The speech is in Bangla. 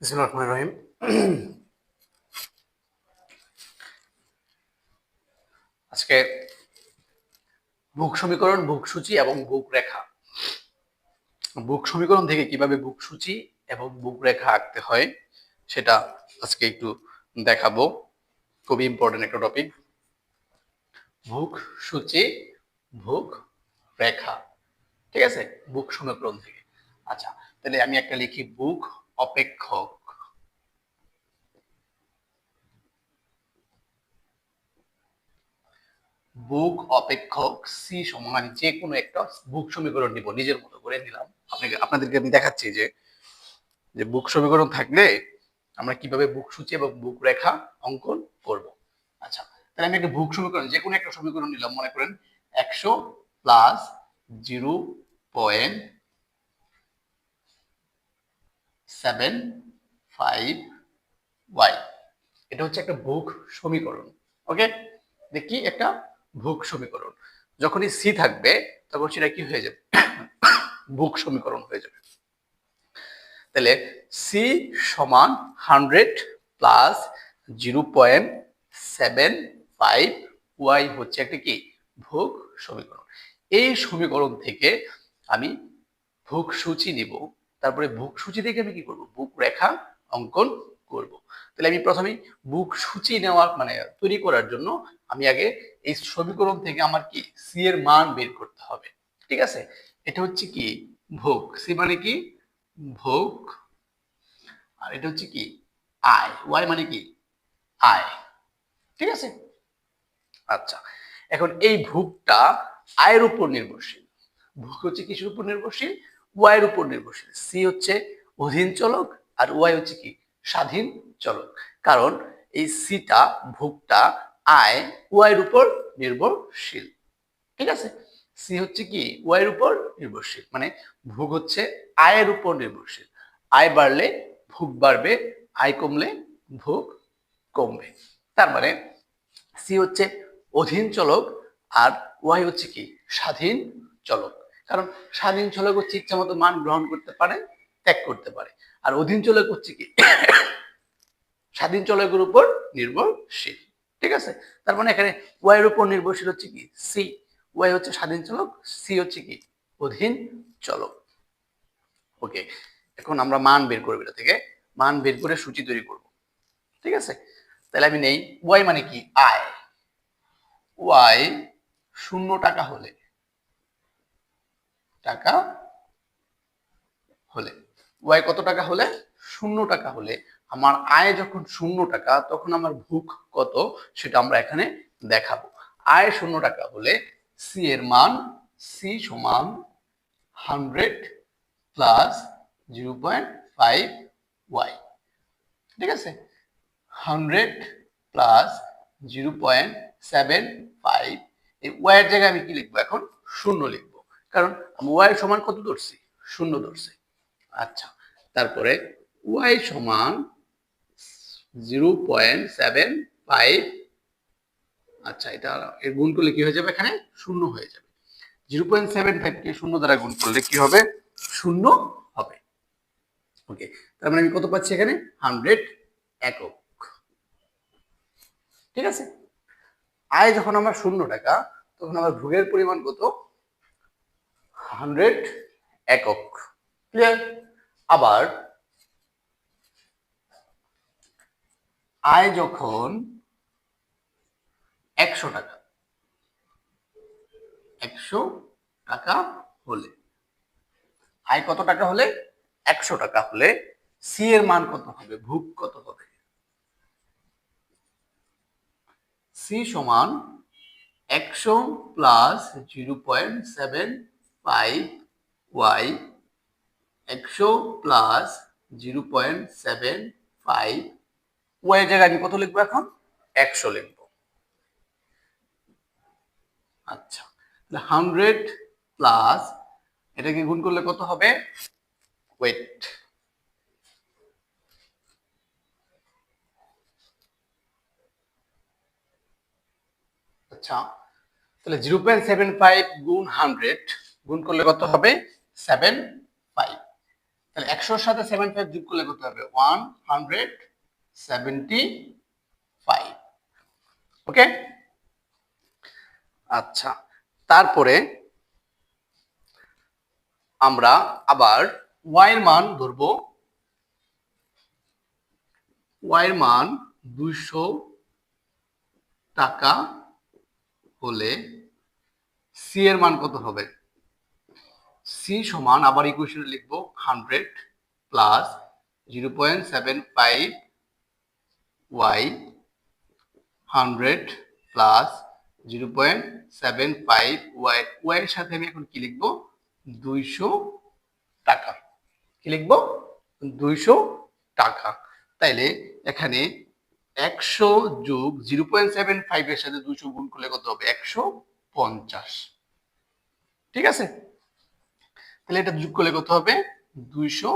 বিসমিল্লাহির রহমানির রহিম। আজকে বুক সমীকরণ, বুক সূচি এবং বুক রেখা। বুক সমীকরণ থেকে কিভাবে বুক সূচি এবং বুক রেখা আঁকতে হয় সেটা আজকে একটু দেখাবো। খুবই ইম্পর্টেন্ট একটা টপিক। বুক সূচি, বুক রেখা, ঠিক আছে? বুক সমীকরণ থেকে। আচ্ছা, তাহলে আমি একটা লিখি বুক অপেক্ষক। বুক অপেক্ষক সি সমান যে কোনো একটা বুক সমীকরণ নিব, নিজের মতো করে নিলাম। আপনাদেরকে আমি দেখাচ্ছি যে যে বুক সমীকরণ থাকলে আমরা কিভাবে বুক সূচি এবং বুক রেখা অঙ্কন করব। আচ্ছা, তাহলে আমি একটা বুক সমীকরণ যে কোনো একটা সমীকরণ নিলাম। মনে করেন 100 প্লাস 0.75 ওয়াই, এটা হচ্ছে একটা বুক সমীকরণ। ওকে, দেখি একটা বুক সমীকরণ। যখনই সি থাকবে তখন সেটা কি হয়ে যাবে? বুক সমীকরণ হয়ে যাবে। তাহলে সি সমান 100 প্লাস 0.75 ওয়াই হচ্ছে একটা কি ভোগ সমীকরণ। এই সমীকরণ থেকে আমি ভোগ সূচি নিব, তারপরে ভোগ সূচি থেকে আমি কি করব? বুক রেখা অঙ্কন করব। তাহলে আমি প্রথমে বুক সূচি নেওয়ার মানে তৈরি করার জন্য আমি আগে এই সমীকরণ থেকে আমার কি সি এর মান বের করতে হবে। ঠিক আছে, এটা হচ্ছে কি ভোগ। সি মানে কি ভোগ, আর এটা হচ্ছে কি আয়। ওয়াই মানে কি আয়। ঠিক আছে, আচ্ছা। এখন এই ভোগটা আয়ের উপর নির্ভরশীল। ভোগ হচ্ছে কিসের উপর নির্ভরশীল? ওয়াই এর উপর নির্ভরশীল। সি হচ্ছে অধীন চলক আর ওয়াই হচ্ছে কি স্বাধীন চলক। কারণ এই সিটা ভোগটা আয় ওয়াই এর উপর নির্ভরশীল। ঠিক আছে, সি হচ্ছে কি ওয়াই এর উপর নির্ভরশীল, মানে ভোগ হচ্ছে আয়ের উপর নির্ভরশীল। আয় বাড়লে ভোগ বাড়বে, আয় কমলে ভোগ কমবে। তার মানে সি হচ্ছে অধীন চলক আর ওয়াই হচ্ছে কি স্বাধীন চলক। কারণ স্বাধীন চলক হচ্ছে ইচ্ছা মতো মান গ্রহণ করতে পারে, ত্যাগ করতে পারে। আর অধীন চলক হচ্ছে কি স্বাধীন চলকের উপর নির্ভরশীল। ঠিক আছে, তার মানে এখানে ওয়াই এর উপর নির্ভরশীল হচ্ছে কি সি। ওয়াই হচ্ছে স্বাধীন চলক, সি হচ্ছে কি অধীন চলক। ওকে, এখন আমরা মান বের করবো, এটা থেকে মান বের করে সূচি তৈরি করব। ঠিক আছে, তাহলে আমি নেই ওয়াই মানে কি আয়। ওয়াই 0 টাকা হলে, টাকা হলে ওয়াই কত টাকা হলে? 0 টাকা হলে। আমার আয় যখন 0 টাকা তখন আমার ভোগ কত সেটা আমরা এখানে দেখাবো। আয় 0 টাকা হলে সি এর মান সি সমান 100 প্লাস 0.5 ওয়াই। ঠিক আছে, 100 প্লাস 0.75। এই ওয়াই এর জায়গায় আমি কি লিখবো এখন? 0 লিখবো, কারণ আমি ওয়াই এর সমান কত ধরছি? 0 ধরছি। আচ্ছা, তারপরে ওয়াই সমান 0.75। আচ্ছা, এটা এর গুণ করলে কি হয়ে যাবে? এখানে 0 হয়ে যাবে। 0.75 কে 0 দ্বারা গুণ করলে কি হবে? 0 হবে। ওকে, তার মানে আমি কত পাচ্ছি এখানে? 100 একক। ঠিক আছে, আয় যখন আমার 0 টাকা তখন আমার ভোগের পরিমাণ কত? 100 একক। ক্লিয়ার? আবার আয় যখন 100 টাকা, 100 টাকা হলে, আয় কত টাকা হলে? 100 টাকা হলে সি এর মান কত হবে? ভোগ কত হবে? সি সমান 100 প্লাস 0.75 ওয়াই। 100 প্লাস 0.75 ওয়াই এর জায়গায় আমি কত লিখবো এখন? 100 লিখবো। আচ্ছা, 100 প্লাস এটাকে গুণ করলে কত হবে? ওয়েট। আচ্ছা, তাহলে 0.75 গুণ 100 গুণ করলে কত হবে? 75। তাহলে 100 সাথে 75 যোগ করলে কত হবে? 175। ওকে, আচ্ছা। তারপরে আমরা আবার y এর মান ধরবো। y এর মান 200 টাকা হলে c এর মান কত হবে? c সমান আবার ইকুয়েশনে লিখবো 100 প্লাস 0.75 y 100 প্লাস 0.75 y এর সাথে আমি এখন কি লিখবো? 200 টাকা। কি লিখবো? 200 টাকা। তাইলে এখানে 100 যোগ 0.75 এর সাথে 200 গুণ করলে কত হবে? 150। ঠিক আছে, তাহলে এটা যোগ করলে কত হবে? 250